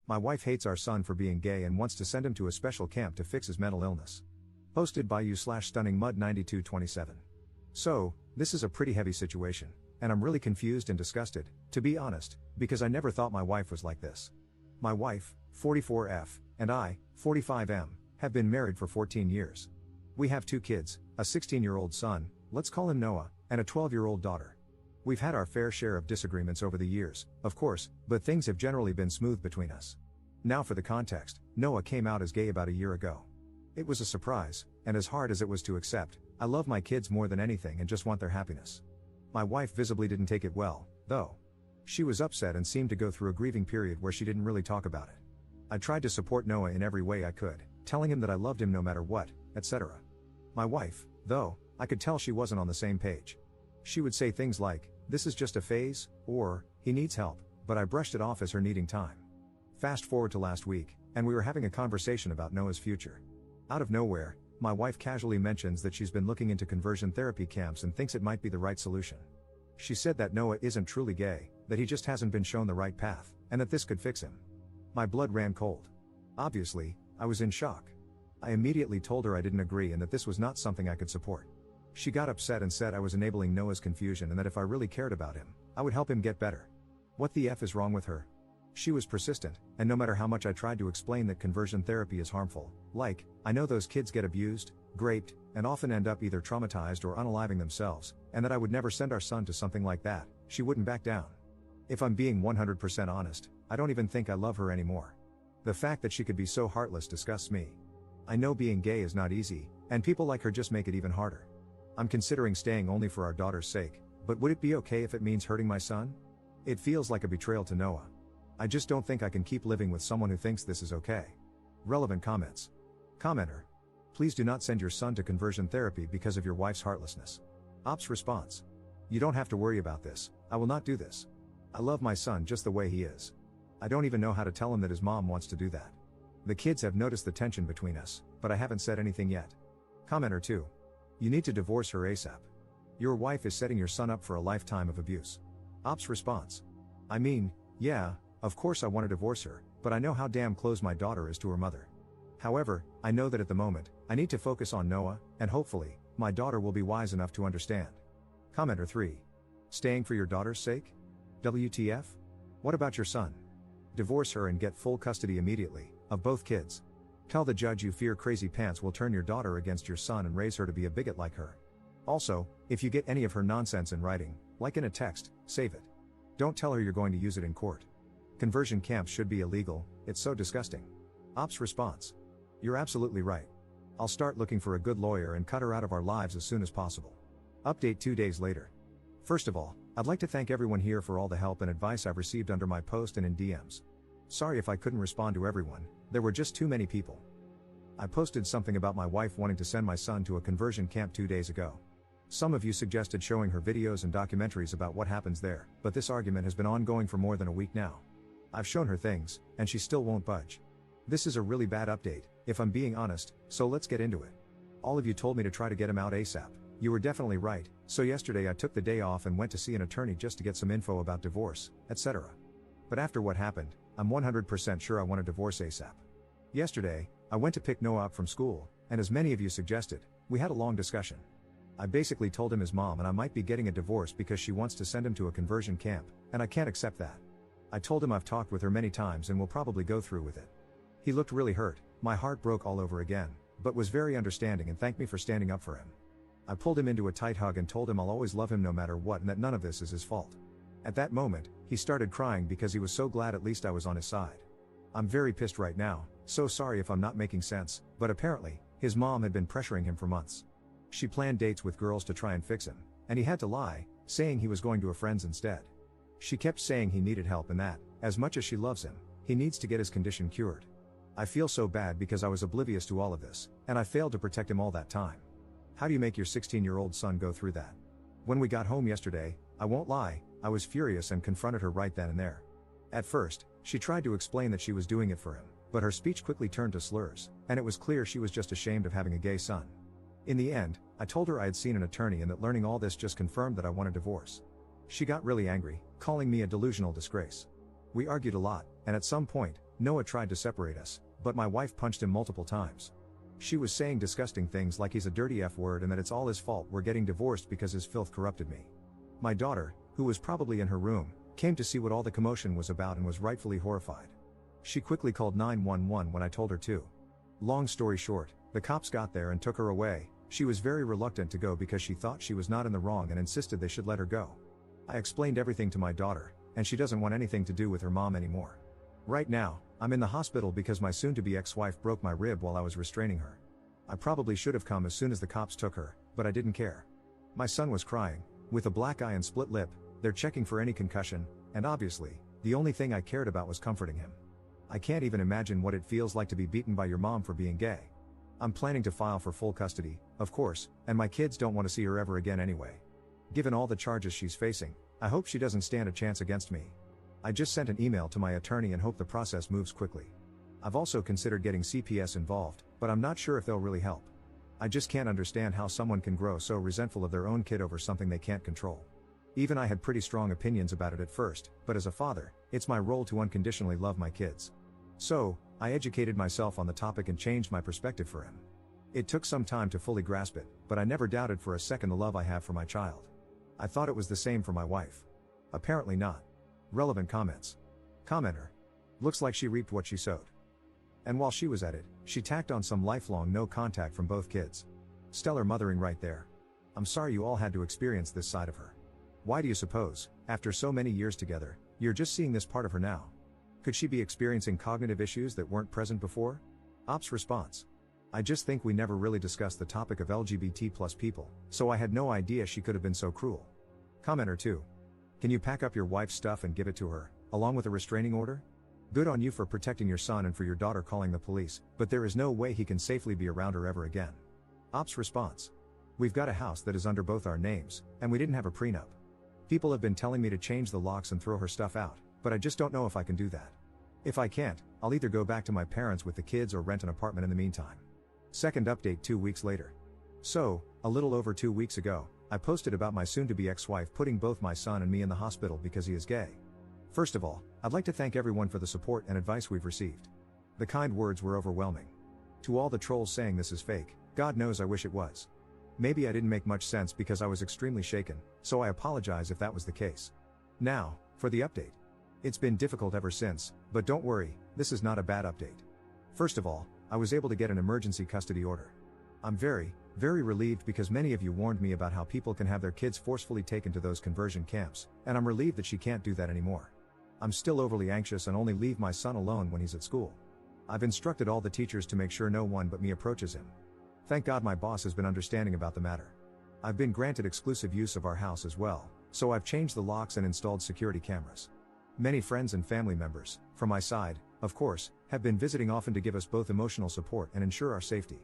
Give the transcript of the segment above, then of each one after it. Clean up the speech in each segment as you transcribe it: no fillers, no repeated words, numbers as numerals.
My wife hates our son for being gay and wants to send him to a special camp to fix his mental illness. Posted by u/stunningmud9227. So, this is a pretty heavy situation, and I'm really confused and disgusted, to be honest, because I never thought my wife was like this. My wife, 44F, and I, 45M, have been married for 14 years. We have 2 kids, a 16-year-old son, let's call him Noah, and a 12-year-old daughter. We've had our fair share of disagreements over the years, of course, but things have generally been smooth between us. Now for the context, Noah came out as gay about a year ago. It was a surprise, and as hard as it was to accept, I love my kids more than anything and just want their happiness. My wife visibly didn't take it well, though. She was upset and seemed to go through a grieving period where she didn't really talk about it. I tried to support Noah in every way I could, telling him that I loved him no matter what, etc. My wife, though, I could tell she wasn't on the same page. She would say things like, "This is just a phase," or, "He needs help," but I brushed it off as her needing time. Fast forward to last week, and we were having a conversation about Noah's future. Out of nowhere, my wife casually mentions that she's been looking into conversion therapy camps and thinks it might be the right solution. She said that Noah isn't truly gay, that he just hasn't been shown the right path, and that this could fix him. My blood ran cold. Obviously, I was in shock. I immediately told her I didn't agree and that this was not something I could support. She got upset and said I was enabling Noah's confusion and that if I really cared about him, I would help him get better. What the F is wrong with her? She was persistent, and no matter how much I tried to explain that conversion therapy is harmful, like, I know those kids get abused, raped, and often end up either traumatized or unaliving themselves, and that I would never send our son to something like that, she wouldn't back down. If I'm being 100% honest, I don't even think I love her anymore. The fact that she could be so heartless disgusts me. I know being gay is not easy, and people like her just make it even harder. I'm considering staying only for our daughter's sake, but would it be okay if it means hurting my son? It feels like a betrayal to Noah. I just don't think I can keep living with someone who thinks this is okay. Relevant comments. Commenter. Please do not send your son to conversion therapy because of your wife's heartlessness. Ops response. You don't have to worry about this, I will not do this. I love my son just the way he is. I don't even know how to tell him that his mom wants to do that. The kids have noticed the tension between us, but I haven't said anything yet. Commenter 2. You need to divorce her ASAP. Your wife is setting your son up for a lifetime of abuse. Ops response. I mean, yeah, of course I want to divorce her, but I know how damn close my daughter is to her mother. However, I know that at the moment, I need to focus on Noah, and hopefully, my daughter will be wise enough to understand. Commenter 3. Staying for your daughter's sake? WTF? What about your son? Divorce her and get full custody immediately, of both kids. Tell the judge you fear crazy pants will turn your daughter against your son and raise her to be a bigot like her. Also, if you get any of her nonsense in writing, like in a text, save it. Don't tell her you're going to use it in court. Conversion camps should be illegal, it's so disgusting. Ops response. You're absolutely right. I'll start looking for a good lawyer and cut her out of our lives as soon as possible. Update 2 days later. First of all, I'd like to thank everyone here for all the help and advice I've received under my post and in DMs. Sorry if I couldn't respond to everyone, there were just too many people. I posted something about my wife wanting to send my son to a conversion camp 2 days ago. Some of you suggested showing her videos and documentaries about what happens there, but this argument has been ongoing for more than a week now. I've shown her things, and she still won't budge. This is a really bad update, if I'm being honest, so let's get into it. All of you told me to try to get him out ASAP. You were definitely right, so yesterday I took the day off and went to see an attorney just to get some info about divorce, etc. But after what happened, I'm 100% sure I want a divorce ASAP. Yesterday, I went to pick Noah up from school, and as many of you suggested, we had a long discussion. I basically told him his mom and I might be getting a divorce because she wants to send him to a conversion camp, and I can't accept that. I told him I've talked with her many times and will probably go through with it. He looked really hurt, my heart broke all over again, but was very understanding and thanked me for standing up for him. I pulled him into a tight hug and told him I'll always love him no matter what and that none of this is his fault. At that moment, he started crying because he was so glad at least I was on his side. I'm very pissed right now, so sorry if I'm not making sense, but apparently, his mom had been pressuring him for months. She planned dates with girls to try and fix him, and he had to lie, saying he was going to a friend's instead. She kept saying he needed help and that, as much as she loves him, he needs to get his condition cured. I feel so bad because I was oblivious to all of this, and I failed to protect him all that time. How do you make your 16-year-old son go through that? When we got home yesterday, I won't lie, I was furious and confronted her right then and there. At first, she tried to explain that she was doing it for him, but her speech quickly turned to slurs, and it was clear she was just ashamed of having a gay son. In the end, I told her I had seen an attorney and that learning all this just confirmed that I want a divorce. She got really angry, calling me a delusional disgrace. We argued a lot, and at some point, Noah tried to separate us, but my wife punched him multiple times. She was saying disgusting things like he's a dirty F word and that it's all his fault we're getting divorced because his filth corrupted me. My daughter, who was probably in her room, came to see what all the commotion was about and was rightfully horrified. She quickly called 911 when I told her to. Long story short, the cops got there and took her away. She was very reluctant to go because she thought she was not in the wrong and insisted they should let her go. I explained everything to my daughter, and she doesn't want anything to do with her mom anymore. Right now, I'm in the hospital because my soon-to-be ex-wife broke my rib while I was restraining her. I probably should have come as soon as the cops took her, but I didn't care. My son was crying, with a black eye and split lip. They're checking for any concussion, and obviously, the only thing I cared about was comforting him. I can't even imagine what it feels like to be beaten by your mom for being gay. I'm planning to file for full custody, of course, and my kids don't want to see her ever again anyway. Given all the charges she's facing, I hope she doesn't stand a chance against me. I just sent an email to my attorney and hope the process moves quickly. I've also considered getting CPS involved, but I'm not sure if they'll really help. I just can't understand how someone can grow so resentful of their own kid over something they can't control. Even I had pretty strong opinions about it at first, but as a father, it's my role to unconditionally love my kids. So, I educated myself on the topic and changed my perspective for him. It took some time to fully grasp it, but I never doubted for a second the love I have for my child. I thought it was the same for my wife. Apparently not. Relevant comments. Commenter. Looks like she reaped what she sowed. And while she was at it, she tacked on some lifelong no contact from both kids. Stellar mothering right there. I'm sorry you all had to experience this side of her. Why do you suppose, after so many years together, you're just seeing this part of her now? Could she be experiencing cognitive issues that weren't present before? Ops response. I just think we never really discussed the topic of LGBT+ people, so I had no idea she could have been so cruel. Commenter 2. Can you pack up your wife's stuff and give it to her, along with a restraining order? Good on you for protecting your son and for your daughter calling the police, but there is no way he can safely be around her ever again. Ops response. We've got a house that is under both our names, and we didn't have a prenup. People have been telling me to change the locks and throw her stuff out, but I just don't know if I can do that. If I can't, I'll either go back to my parents with the kids or rent an apartment in the meantime. Second update 2 weeks later. So, a little over 2 weeks ago, I posted about my soon-to-be ex-wife putting both my son and me in the hospital because he is gay. First of all, I'd like to thank everyone for the support and advice we've received. The kind words were overwhelming. To all the trolls saying this is fake, God knows I wish it was. Maybe I didn't make much sense because I was extremely shaken, so I apologize if that was the case. Now, for the update. It's been difficult ever since, but don't worry, this is not a bad update. First of all, I was able to get an emergency custody order. I'm very relieved because many of you warned me about how people can have their kids forcefully taken to those conversion camps, and I'm relieved that she can't do that anymore. I'm still overly anxious and only leave my son alone when he's at school. I've instructed all the teachers to make sure no one but me approaches him. Thank God my boss has been understanding about the matter. I've been granted exclusive use of our house as well, so I've changed the locks and installed security cameras. Many friends and family members, from my side, of course, have been visiting often to give us both emotional support and ensure our safety.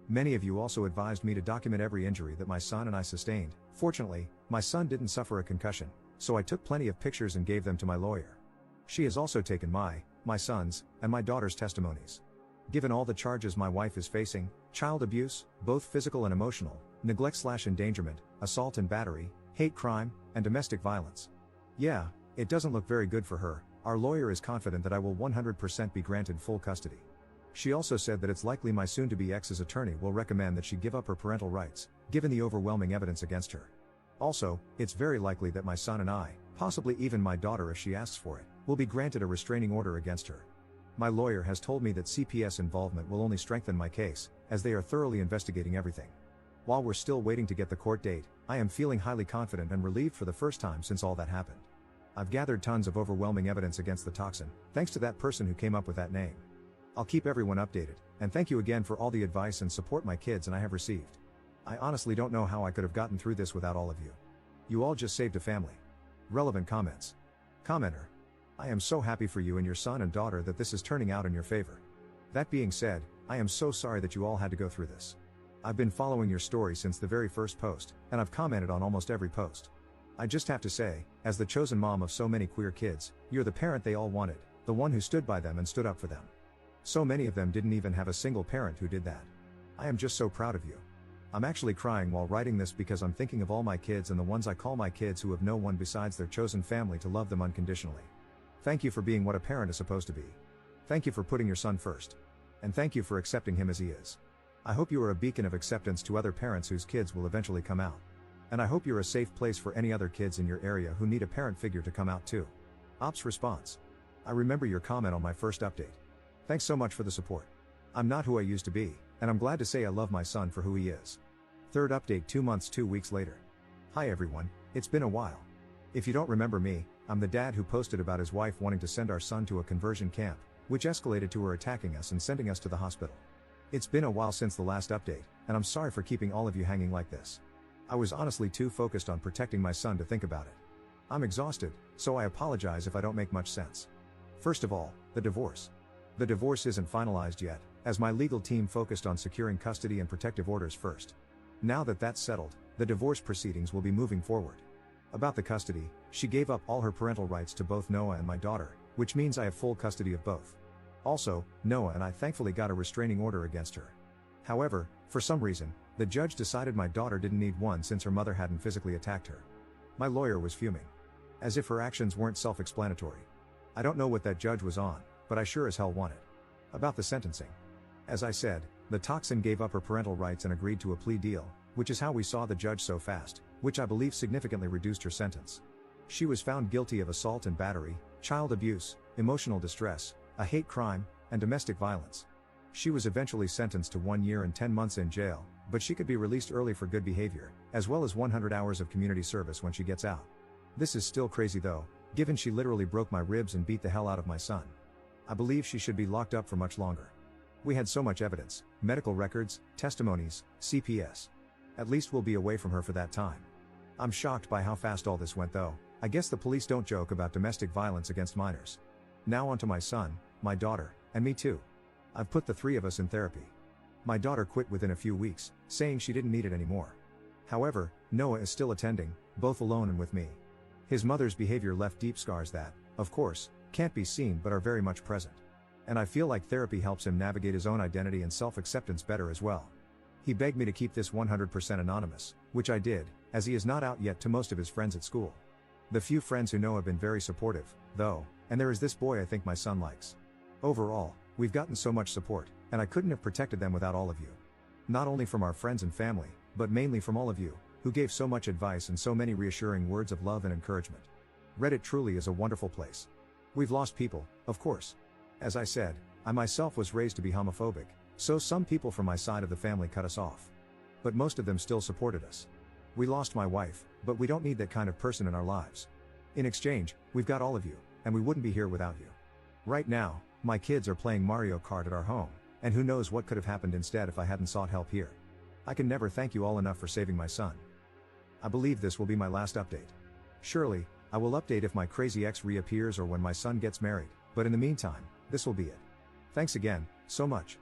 Many of you also advised me to document every injury that my son and I sustained. Fortunately, my son didn't suffer a concussion, so I took plenty of pictures and gave them to my lawyer. She has also taken my son's, and my daughter's testimonies. Given all the charges my wife is facing, child abuse, both physical and emotional, neglect/endangerment, assault and battery, hate crime, and domestic violence. Yeah, it doesn't look very good for her. Our lawyer is confident that I will 100% be granted full custody. She also said that it's likely my soon-to-be ex's attorney will recommend that she give up her parental rights, given the overwhelming evidence against her. Also, it's very likely that my son and I, possibly even my daughter if she asks for it, will be granted a restraining order against her. My lawyer has told me that CPS involvement will only strengthen my case, as they are thoroughly investigating everything. While we're still waiting to get the court date, I am feeling highly confident and relieved for the first time since all that happened. I've gathered tons of overwhelming evidence against the toxin, thanks to that person who came up with that name. I'll keep everyone updated, and thank you again for all the advice and support my kids and I have received. I honestly don't know how I could have gotten through this without all of you. You all just saved a family. Relevant comments. Commenter. I am so happy for you and your son and daughter that this is turning out in your favor. That being said, I am so sorry that you all had to go through this. I've been following your story since the very first post, and I've commented on almost every post. I just have to say, as the chosen mom of so many queer kids, you're the parent they all wanted, the one who stood by them and stood up for them. So many of them didn't even have a single parent who did that. I am just so proud of you. I'm actually crying while writing this because I'm thinking of all my kids and the ones I call my kids who have no one besides their chosen family to love them unconditionally. Thank you for being what a parent is supposed to be. Thank you for putting your son first. And thank you for accepting him as he is. I hope you are a beacon of acceptance to other parents whose kids will eventually come out. And I hope you're a safe place for any other kids in your area who need a parent figure to come out too. Ops response. I remember your comment on my first update. Thanks so much for the support. I'm not who I used to be, and I'm glad to say I love my son for who he is. Third update 2 months 2 weeks later. Hi everyone, it's been a while. If you don't remember me, I'm the dad who posted about his wife wanting to send our son to a conversion camp, which escalated to her attacking us and sending us to the hospital. It's been a while since the last update, and I'm sorry for keeping all of you hanging like this. I was honestly too focused on protecting my son to think about it. I'm exhausted, so I apologize if I don't make much sense. First of all, the divorce. The divorce isn't finalized yet, as my legal team focused on securing custody and protective orders first. Now that that's settled, the divorce proceedings will be moving forward. About the custody, she gave up all her parental rights to both Noah and my daughter, which means I have full custody of both. Also, Noah and I thankfully got a restraining order against her. However, for some reason, the judge decided my daughter didn't need one since her mother hadn't physically attacked her. My lawyer was fuming. As if her actions weren't self-explanatory. I don't know what that judge was on, but I sure as hell want it. About the sentencing. As I said, the toxin gave up her parental rights and agreed to a plea deal, which is how we saw the judge so fast, which I believe significantly reduced her sentence. She was found guilty of assault and battery, child abuse, emotional distress, a hate crime, and domestic violence. She was eventually sentenced to 1 year and 10 months in jail, but she could be released early for good behavior, as well as 100 hours of community service when she gets out. This is still crazy though, given she literally broke my ribs and beat the hell out of my son. I believe she should be locked up for much longer. We had so much evidence, medical records, testimonies, CPS. At least we'll be away from her for that time. I'm shocked by how fast all this went though. I guess the police don't joke about domestic violence against minors. Now onto my son, my daughter, and me too. I've put the 3 of us in therapy. My daughter quit within a few weeks, saying she didn't need it anymore. However, Noah is still attending, both alone and with me. His mother's behavior left deep scars that, of course, can't be seen but are very much present. And I feel like therapy helps him navigate his own identity and self-acceptance better as well. He begged me to keep this 100% anonymous, which I did, as he is not out yet to most of his friends at school. The few friends who know have been very supportive, though, and there is this boy I think my son likes. Overall, we've gotten so much support, and I couldn't have protected them without all of you. Not only from our friends and family, but mainly from all of you, who gave so much advice and so many reassuring words of love and encouragement. Reddit truly is a wonderful place. We've lost people, of course. As I said, I myself was raised to be homophobic, so some people from my side of the family cut us off. But most of them still supported us. We lost my wife, but we don't need that kind of person in our lives. In exchange, we've got all of you, and we wouldn't be here without you. Right now, my kids are playing Mario Kart at our home, and who knows what could have happened instead if I hadn't sought help here. I can never thank you all enough for saving my son. I believe this will be my last update. Surely, I will update if my crazy ex reappears or when my son gets married, but in the meantime, this will be it. Thanks again, so much.